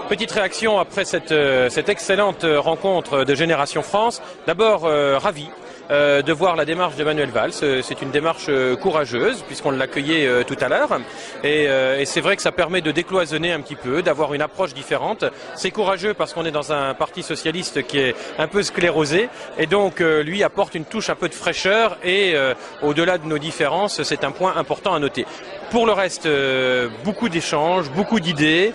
Petite réaction après cette excellente rencontre de Génération France. D'abord, ravi de voir la démarche de Manuel Valls. C'est une démarche courageuse puisqu'on l'accueillait tout à l'heure. Et c'est vrai que ça permet de décloisonner un petit peu, d'avoir une approche différente. C'est courageux parce qu'on est dans un parti socialiste qui est un peu sclérosé. Et donc, lui apporte une touche un peu de fraîcheur. Et au-delà de nos différences, c'est un point important à noter. Pour le reste, beaucoup d'échanges, beaucoup d'idées,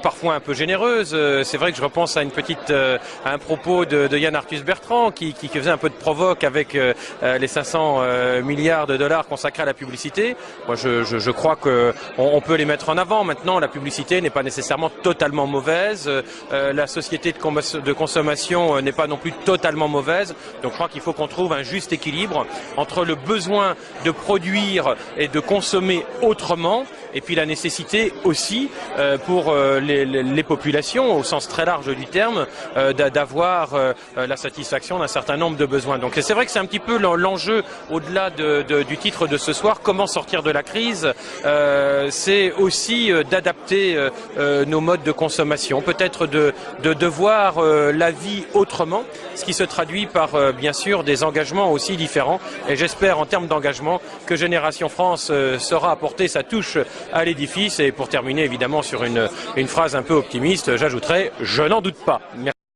parfois un peu généreuses. C'est vrai que je repense à à un propos de Yann Arthus Bertrand qui faisait un peu de provoque avec les 500 milliards de dollars consacrés à la publicité. Moi, je crois qu'on peut les mettre en avant. Maintenant, la publicité n'est pas nécessairement totalement mauvaise. La société de consommation n'est pas non plus totalement mauvaise. Donc, je crois qu'il faut qu'on trouve un juste équilibre entre le besoin de produire et de consommer autrement, et puis la nécessité aussi pour les populations, au sens très large du terme, d'avoir la satisfaction d'un certain nombre de besoins. Donc c'est vrai que c'est un petit peu l'enjeu au-delà du titre de ce soir, comment sortir de la crise. C'est aussi d'adapter nos modes de consommation, peut-être de voir la vie autrement, ce qui se traduit par bien sûr des engagements aussi différents. Et j'espère en termes d'engagement que Génération France saura apporter sa touche à l'édifice. Et pour terminer évidemment sur une phrase un peu optimiste, j'ajouterai: je n'en doute pas. Merci.